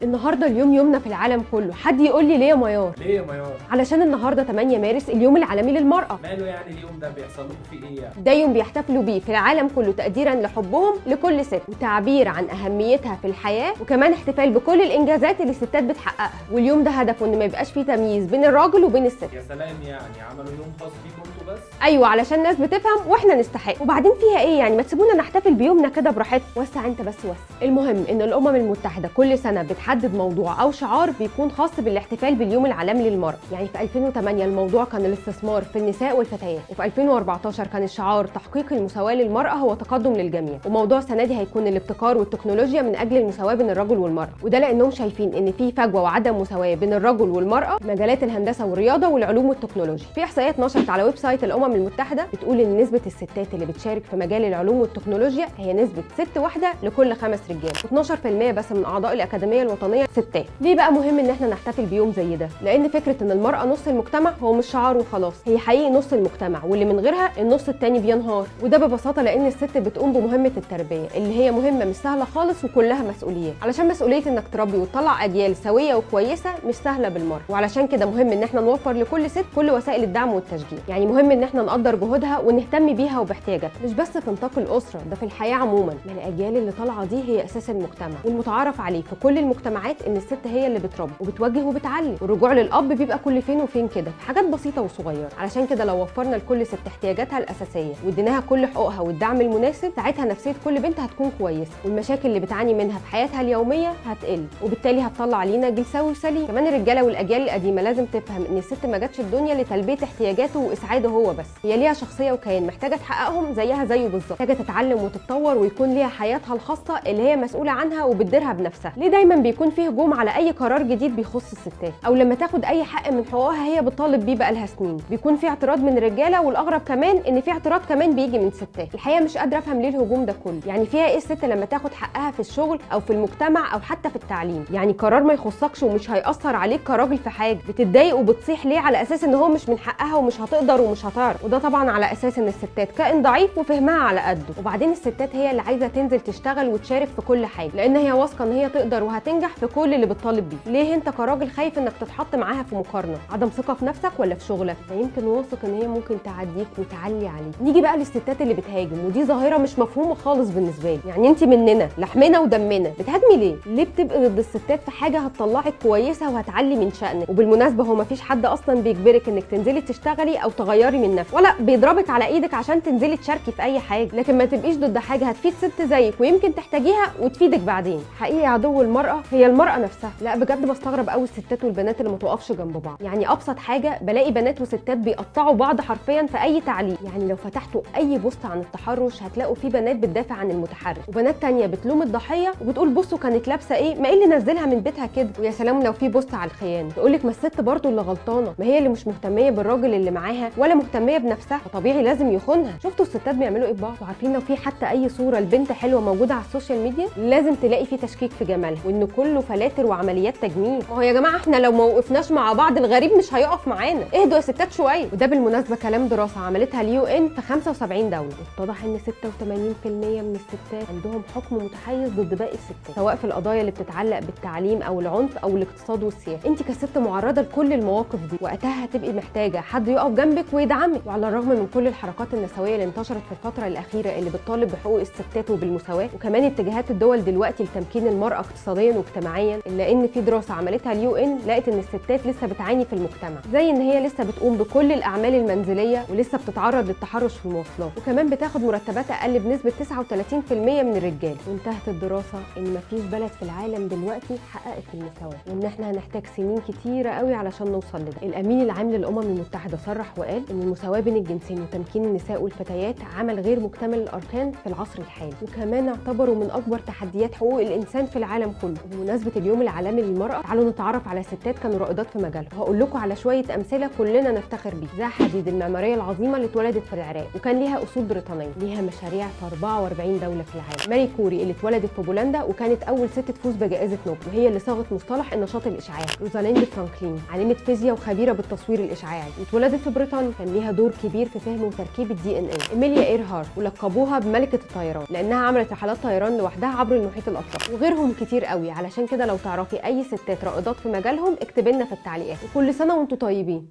النهارده اليوم يومنا في العالم كله. حد يقول لي ليه يا ميار؟ ليه يا ميار؟ علشان النهارده 8 مارس اليوم العالمي للمرأة. ماله يعني اليوم ده بيحصل لكم فيه ايه يعني؟ ده يوم بيحتفلوا بيه في العالم كله تقديرا لحبهم لكل ست وتعبير عن اهميتها في الحياة، وكمان احتفال بكل الانجازات اللي الستات بتحققها. واليوم ده هدفه ان ما يبقاش فيه تمييز بين الراجل وبين الست. يا سلام، يعني عملوا يوم خاص بيكم انتوا بس؟ ايوه، علشان الناس بتفهم واحنا نستحق. وبعدين فيها ايه يعني؟ ما تسيبونا نحتفل بيومنا كده براحتنا. وسع انت بس وسع. المهم ان الامم المتحده كل سنه بتحدد موضوع او شعار بيكون خاص بالاحتفال باليوم العالمي للمراه. يعني في 2008 الموضوع كان الاستثمار في النساء والفتيات، وفي 2014 كان الشعار تحقيق المساواه للمراه هو تقدم للجميع. وموضوع السنه دي هيكون الابتكار والتكنولوجيا من اجل المساواه بين الرجل والمراه، وده لانهم شايفين ان في فجوه وعدم مساواه بين الرجل والمراه في مجالات الهندسه والرياضه والعلوم والتكنولوجيا. في احصائيات نشرت على ويب سايت الامم المتحده بتقول ان نسبه الستات اللي بتشارك في مجال العلوم والتكنولوجيا هي نسبه ست واحده لكل 5 رجال، و12% بس من اعضاء الاكاديميه الوطنيه ستات. ليه بقى مهم ان احنا نحتفل بيوم زي ده؟ لان فكره ان المراه نص المجتمع هو مش شعار وخلاص، هي حقيقي نص المجتمع، واللي من غيرها النص التاني بينهار. وده ببساطه لان الست بتقوم بمهمه التربيه اللي هي مهمه مش سهله خالص وكلها مسؤوليات. علشان مسؤوليه انك تربي وتطلع اجيال سويه وكويسه مش سهله بالمره، وعلشان كده مهم ان احنا نوفر لكل ست كل وسائل الدعم والتشجيع. يعني مهم ان احنا نقدر جهودها ونهتم بيها وباحتياجاتها، مش بس في نطاق الاسره، ده في الحياه عموما. ما الاجيال اللي طالعه دي هي اساس المجتمع، والمتعارف عليه في كل المجتمعات ان الست هي اللي بتربي وبتوجه وبتعلم، والرجوع للاب بيبقى كل فين وفين كده في حاجات بسيطه وصغيره. علشان كده لو وفرنا لكل ست احتياجاتها الاساسيه واديناها كل حقوقها والدعم المناسب، ساعتها نفسيه كل بنت هتكون كويسه، والمشاكل اللي بتعاني منها في حياتها اليوميه هتقل، وبالتالي هتطلع علينا جيل سوي وسليم. كمان الرجاله والاجيال القديمه لازم تفهم ان الست ما جاتش الدنيا لتلبيه احتياجاته واسعاده هو بس، هي ليها شخصيه وكيان محتاجه تحققهم زيها زيه بالظبط، محتاجه تتعلم وتتطور ويكون ليها حياتها الخاصه اللي هي مسؤوله عنها وبتديرها بنفسها. ليه دايما بيكون فيه هجوم على اي قرار جديد بيخص الستات، او لما تاخد اي حق من حقوقها هي بتطالب بيه بقالها سنين بيكون في اعتراض من الرجاله، والاغرب كمان ان في اعتراض كمان بيجي من الستات. الحقيقه مش قادره افهم ليه الهجوم ده كله. يعني فيها ايه الست لما تاخد حقها في الشغل او في المجتمع او حتى في التعليم؟ يعني قرار ما يخصكش ومش هيأثر عليك كراجل في حاجه، بتتضايق وبتصيح ليه على اساس ان هو مش من حقها ومش هتقدر ومش هتعرف؟ وده طبعا على اساس ان الستات كائن ضعيف وفهمها على قده. وبعدين الستات هي اللي عايزه تنزل تشتغل وتشارك في كل حاجه، لان هي واثقه ان هي تقدر وهتنجح في كل اللي بتطالب بيه. ليه انت كراجل خايف انك تتحط معاها في مقارنه؟ عدم ثقه في نفسك ولا في شغلك؟ ده يمكن واثق ان هي ممكن تعديك وتعلي عليك. نيجي بقى للستات اللي بتهاجم، ودي ظاهره مش مفهومه خالص بالنسبه لي. يعني انت مننا لحمنا ودمنا، بتهاجمي ليه بتبقي ضد الستات في حاجه هتطلعك كويسه وهتعلي من شأنك؟ وبالمناسبه هو مفيش حد اصلا بيجبرك انك تنزلي تشتغلي او تغيري من نفسك، ولا بيضربك على ايدك عشان تنزلي تشاركي في اي حاجه. لكن ما تبقيش ضد حاجه هتفيد ست زيك ويمكن تحتاجيها وتفيدك بعدين. حقيقي عدو المراه هي المراه نفسها. لا بجد بستغرب قوي الستات والبنات اللي ما توقفش جنب بعض. يعني ابسط حاجه بلاقي بنات وستات بيقطعوا بعض حرفيا في اي تعليق. يعني لو فتحتوا اي بوست عن التحرش هتلاقوا في بنات بتدافع عن المتحرش، وبنات تانية بتلوم الضحيه وبتقول بصوا كانت لابسه ايه، ما ايه اللي نزلها من بيتها كده. ويا سلام لو في بوست على الخيانه تقول لك ما الست برضو اللي غلطانه، ما هي اللي مش مهتميه بالراجل اللي معاها ولا مهتميه بنفسها، فطبيعي لازم يخونها. شفتوا الستات بيعملوا ايه ببعض؟ وعارفين لو في حتى اي صوره لبنت حلوه موجوده على السوشيال ميديا لازم تلاقي في تشكيك في جمالها وان كله فلاتر وعمليات تجميل. ما هو يا جماعه احنا لو ما وقفناش مع بعض الغريب مش هيقف معانا، اهدوا يا ستات شويه. وده بالمناسبه كلام دراسه عملتها اليو ان في 75 دوله، واتضح ان 86% من الستات عندهم حكم متحيز ضد باقي الستات، سواء في القضايا اللي بتتعلق بالتعليم او العنف او الاقتصاد والسياسه. انت كست معرضه لكل المواقف دي، وقتها هتبقي محتاجه حد يقف جنبك ويدعمك. وعلى الرغم من كل الحركات النسويه اللي انتشرت في الفتره الاخيره اللي بتطالب بحقوق الستات وبالمساواه، وكمان اتجاهات الدول دلوقتي لتمكين المراه اقتصاديا واجتماعيا، الا ان في دراسه عملتها اليو ان لقت ان الستات لسه بتعاني في المجتمع، زي ان هي لسه بتقوم بكل الاعمال المنزليه ولسه بتتعرض للتحرش في المواصلات، وكمان بتاخد مرتبات اقل بنسبه 39% من الرجال. وانتهت الدراسه ان مفيش بلد في العالم دلوقتي حققت المساواه، وان احنا هنحتاج سنين كتيره قوي علشان نوصل لده. الامين العام للامم المتحده صرح وقال ان المساواه بين الجنسين وتمكين النساء والفتيات عمل غير مكتمل الاركان في العصر الحالي، وكمان اعتبروا من اكبر تحديات حقوق الانسان في العالم كله. وبمناسبه اليوم العالمي للمراه تعالوا نتعرف على ستات كانوا رائدات في مجالهم، وهقول لكم على شويه امثله كلنا نفتخر بيها، زي حديد المعماريه العظيمه اللي اتولدت في العراق وكان ليها اصول بريطانيه، ليها مشاريع في 44 دوله في العالم. ماري كوري اللي اتولدت في بولندا وكانت اول ست تفوز بجائزه نوبل، وهي اللي صاغت مصطلح النشاط الاشعاعي. روزاليند فرانكلين عالمه فيزياء وخبيره بالتصوير الاشعاعي واتولدت في بريطانيا، كان ليها دور كبير في فهم وتركيب الدي ان ايه. ايميليا ايرهارت، ولقبوها بملكه الطيران لانها عملت رحلات طيران لوحدها عبر المحيط الاطلسي، وغيرهم كتير قوي. علشان كده لو تعرفي اي ستات رائدات في مجالهم اكتبي لنا في التعليقات. وكل سنه وانتم طيبين.